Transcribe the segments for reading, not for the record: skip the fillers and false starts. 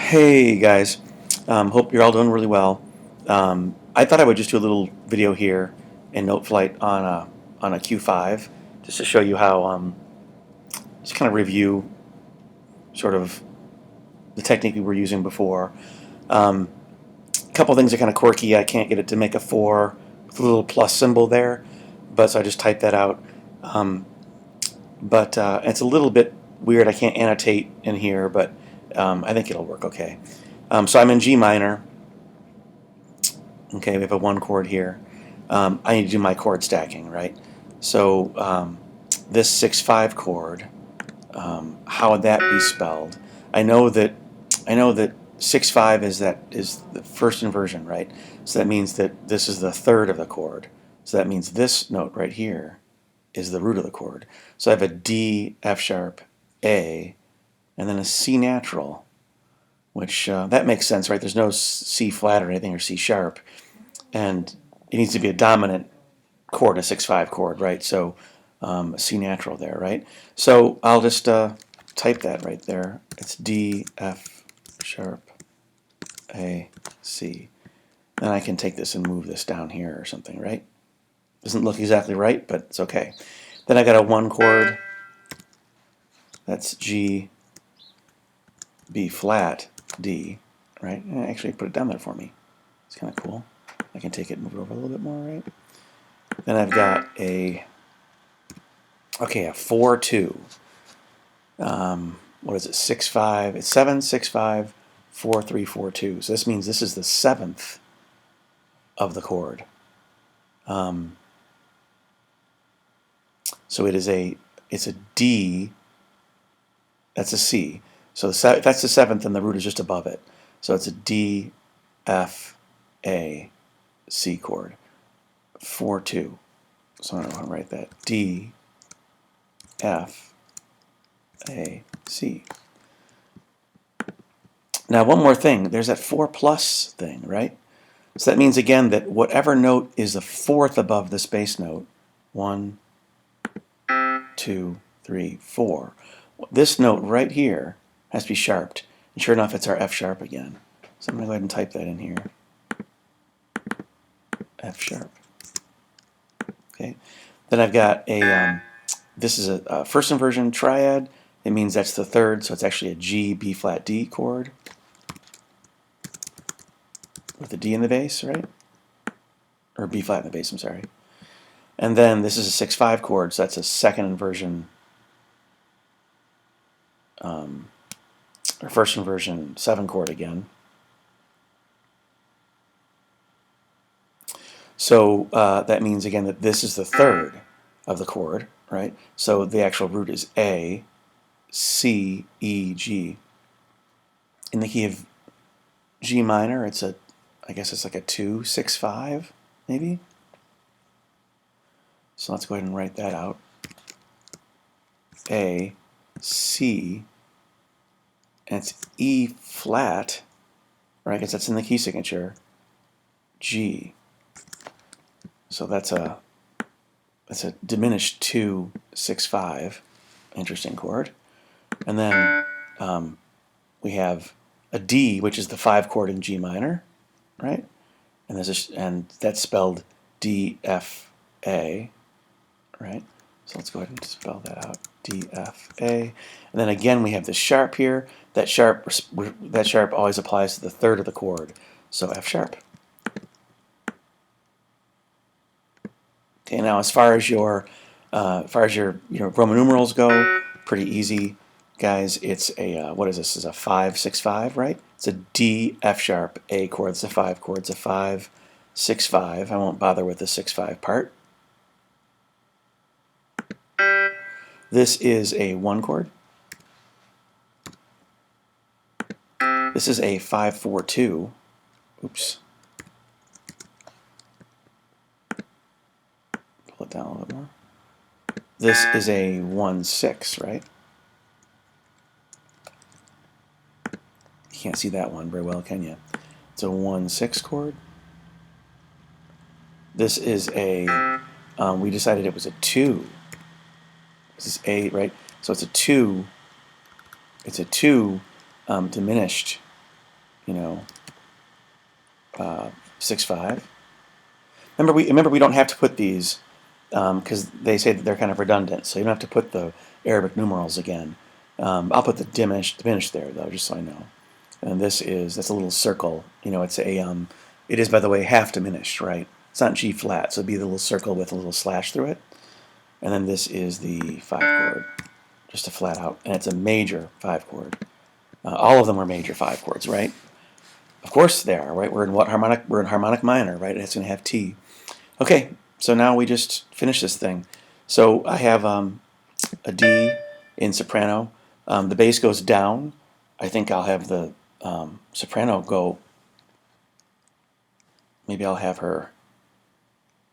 Hey guys, hope you're all doing really well. I thought I would just do a little video here in NoteFlight on a Q5 just to show you how just kind of review sort of the technique we were using before. Um, a couple things are kind of quirky. I can't get it to make a 4 with a little plus symbol there, but so I just typed that out. Um, but it's a little bit weird. I can't annotate in here, but I think it'll work okay. So I'm in G minor. Okay, we have a 1 chord here. I need to do my chord stacking, right? So this 6/5 chord, how would that be spelled? I know that 6/5 is the first inversion, right? So that means that this is the third of the chord. So that means this note right here is the root of the chord. So I have a D, F sharp, A, and then a C natural, which that makes sense, right? There's no C flat or anything or C sharp, and it needs to be a dominant chord, a 6/5 chord, right? So C natural there, right? So I'll just type that right there. It's D, F sharp, A, C. Then I can take this and move this down here or something, right? Doesn't look exactly right, but it's okay. Then I got a 1 chord. That's G, B flat, D, right? And actually put it down there for me. It's kind of cool. I can take it and move it over a little bit more, right? Then I've got a 4/2. What is it? 6/5. It's 7/6/5 4/3/4/2. So this means this is the seventh of the chord. So it's a D. That's a C. So if that's the seventh, then the root is just above it. So it's a D, F, A, C chord. 4/2. So I'm going to write that D, F, A, C. Now one more thing. There's that 4 plus thing, right? So that means again that whatever note is the fourth above the space note, 1, 2, 3, 4. This note right here has to be sharped. And sure enough, it's our F sharp again. So I'm going to go ahead and type that in here. F sharp. Okay. Then I've got this is a first inversion triad. It means that's the third, so it's actually a G, B flat, D chord with a D in the bass, right? Or B flat in the bass, I'm sorry. And then this is a 6/5 chord, so that's a second inversion, or first inversion 7 chord again. So that means again that this is the third of the chord, right? So the actual root is A, C, E, G. In the key of G minor, I guess it's like a 2/6/5, maybe. So let's go ahead and write that out. A, C, and it's E flat, right? Because that's in the key signature. G. So that's a diminished 2/6/5. Interesting chord. And then we have a D, which is the 5 chord in G minor, right? And that's spelled D F A, right? So let's go ahead and spell that out. D F A. And then again we have the sharp here. That sharp always applies to the third of the chord. So F sharp. Okay, now as far as your Roman numerals go, pretty easy, guys. It's a what is this? It's a 5/6/5, right? It's a D F sharp A chord. It's a 5 chord. It's a 5/6/5. I won't bother with the 6/5 part. This is a 1 chord. This is a 5/4/2. Oops. Pull it down a little bit more. This is a 1/6, right? You can't see that one very well, can you? It's a 1/6 chord. This is a, we decided it was a 2. This is A, right? So it's a 2 diminished you know, 6/5. Remember we don't have to put these because they say that they're kind of redundant, so you don't have to put the Arabic numerals again. I'll put the diminished there though, just so I know. And that's a little circle. You know, it's it is, by the way, half diminished, right? It's not G flat, so it'd be the little circle with a little slash through it. And then this is the 5 chord, just a flat out, and it's a major 5 chord. All of them are major 5 chords, right? Of course they are, right? We're in what harmonic? We're in harmonic minor, right? And it's going to have T. Okay, so now we just finish this thing. So I have a D in soprano. The bass goes down. I think I'll have the soprano go. Maybe I'll have her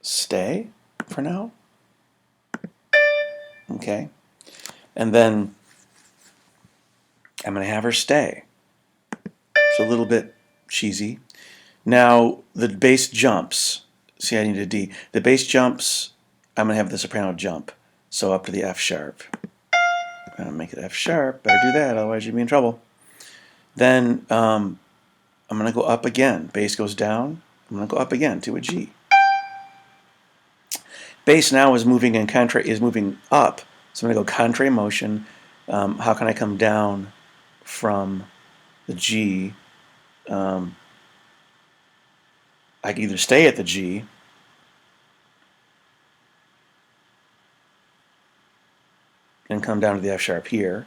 stay for now. Okay. And then I'm going to have her stay. It's a little bit cheesy. Now the bass jumps. See, I need a D. The bass jumps. I'm going to have the soprano jump. So up to the F sharp. I'm going to make it F sharp. Better do that, otherwise you'll be in trouble. Then I'm going to go up again. Bass goes down. I'm going to go up again to a G. Bass now is moving in is moving up. So I'm going to go contrary motion. How can I come down from the G? I can either stay at the G and come down to the F sharp here,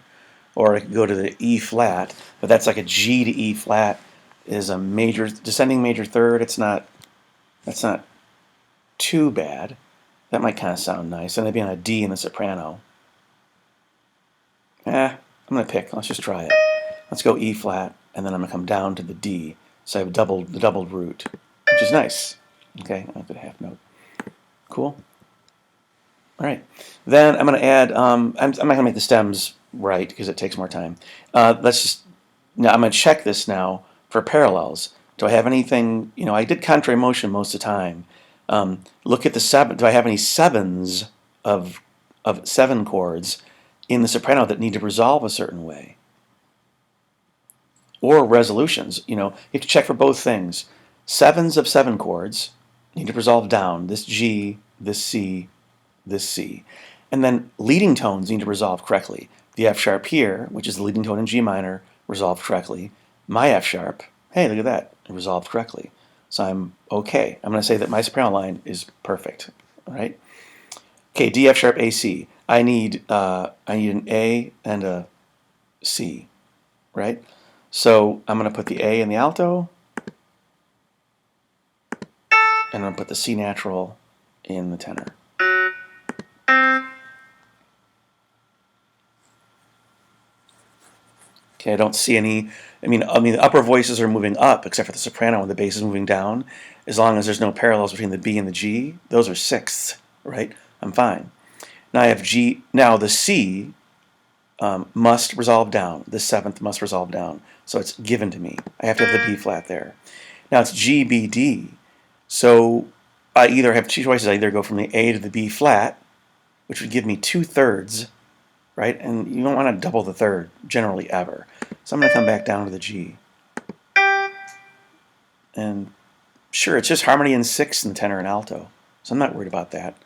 or I could go to the E flat, but that's like a G to E flat is a major descending major third. That's not too bad. That might kind of sound nice. And I'd be on a D in the soprano. I'm gonna pick. Let's just try it. Let's go E flat, and then I'm gonna come down to the D. So I have the doubled root, which is nice. Okay, I have a half note. Cool. All right. Then I'm gonna add. I'm not gonna make the stems right because it takes more time. Now I'm gonna check this now for parallels. Do I have anything? You know, I did contrary motion most of the time. Look at the 7. Do I have any 7s of 7 chords in the soprano that need to resolve a certain way? Or resolutions. You know, you have to check for both things. 7s of 7 chords need to resolve down. This G, this C, this C. And then leading tones need to resolve correctly. The F sharp here, which is the leading tone in G minor, resolved correctly. My F sharp, hey, look at that, it resolved correctly. So I'm okay. I'm going to say that my soprano line is perfect. All right. Okay, D, F sharp, A, C. I need an A and a C, right? So I'm going to put the A in the alto, and I'm going to put the C natural in the tenor. Okay, I don't see any. I mean, the upper voices are moving up, except for the soprano, and the bass is moving down. As long as there's no parallels between the B and the G, those are sixths, right? I'm fine. Now I have G. Now the C must resolve down. The 7th must resolve down. So it's given to me. I have to have the B flat there. Now it's G, B, D. So I either have 2 choices. I either go from the A to the B flat, which would give me 2/3, right? And you don't want to double the third, generally, ever. So I'm going to come back down to the G. And sure, it's just harmony in 6 in tenor and alto. So I'm not worried about that.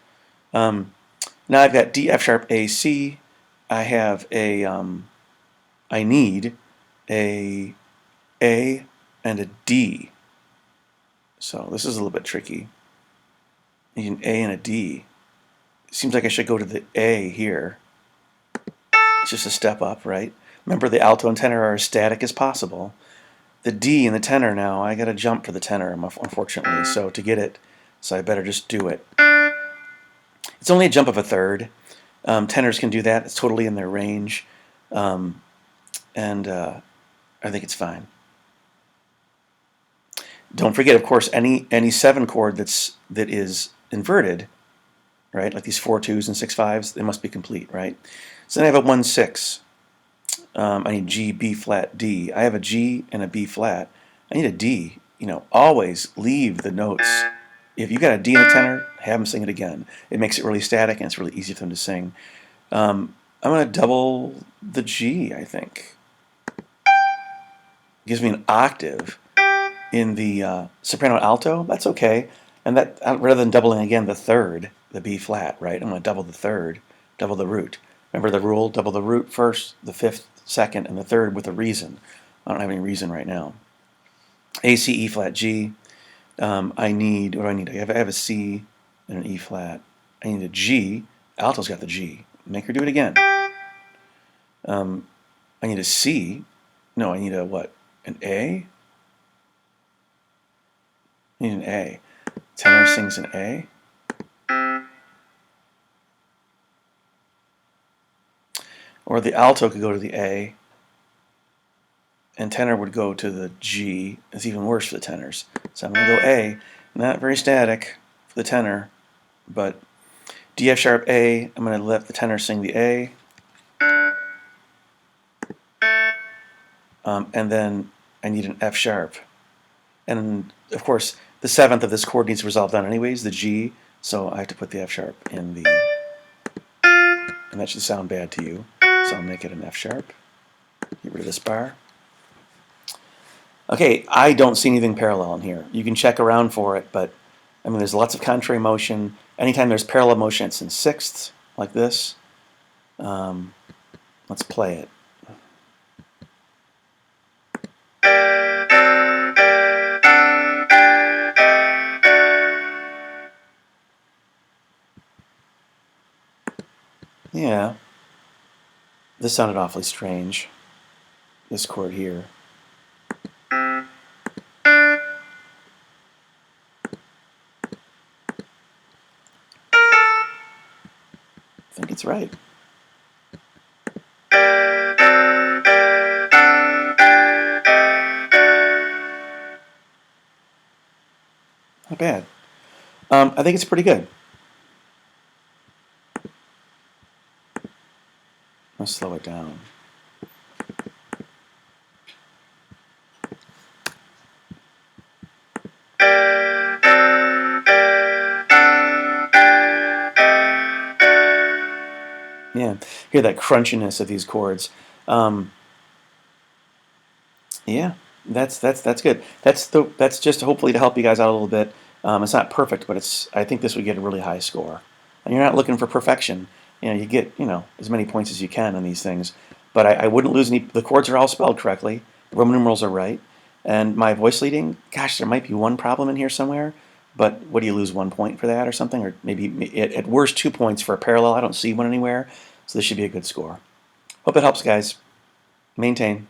Now I've got D, F sharp, A, C. I have a, I need a and a D. So this is a little bit tricky. I need an A and a D. It seems like I should go to the A here. It's just a step up, right? Remember, the alto and tenor are as static as possible. The D and the tenor now, I got to jump for the tenor, unfortunately, so to get it, so I better just do it. It's only a jump of a third. Tenors can do that. It's totally in their range. And I think it's fine. Don't forget, of course, any 7 chord that is inverted, right? Like these 4 2s and 6 5s, they must be complete, right? So then I have a 1 6. I need G, B flat, D. I have a G and a B flat. I need a D. You know, always leave the notes. If you got a D in a tenor, have them sing it again. It makes it really static and it's really easy for them to sing. I'm going to double the G, I think. gives me an octave in the soprano alto. That's okay. And that rather than doubling again the third, the B flat, right? I'm going to double the third, double the root. Remember the rule: double the root first, the fifth second, and the third with a reason. I don't have any reason right now. A, C, E flat, G. I need, what do I need? I have a C and an E flat. I need a G. Alto's got the G. Make her do it again. I need a C. No, I need a what? An A? I need an A. Tenor sings an A. Or the alto could go to the A, and tenor would go to the G. It's even worse for the tenors. So I'm going to go A. Not very static for the tenor, but D, F sharp, A. I'm going to let the tenor sing the A. And then I need an F sharp. And of course, the seventh of this chord needs to resolve down anyways, the G. So I have to put the F sharp in the, and that should sound bad to you. So I'll make it an F sharp. Get rid of this bar. Okay, I don't see anything parallel in here. You can check around for it, but I mean, there's lots of contrary motion. Anytime there's parallel motion, it's in sixths, like this. Let's play it. Yeah, this sounded awfully strange, this chord here. I think it's right. Not bad. I think it's pretty good. Let's slow it down. Yeah, hear that crunchiness of these chords. Yeah, that's good. That's just hopefully to help you guys out a little bit. It's not perfect, but I think this would get a really high score. And you're not looking for perfection. You get as many points as you can on these things. But I wouldn't lose any. The chords are all spelled correctly. The Roman numerals are right. And my voice leading, gosh, there might be one problem in here somewhere. But what do you lose 1 point for that or something? Or maybe at worst 2 points for a parallel. I don't see one anywhere. So this should be a good score. Hope it helps, guys. Maintain.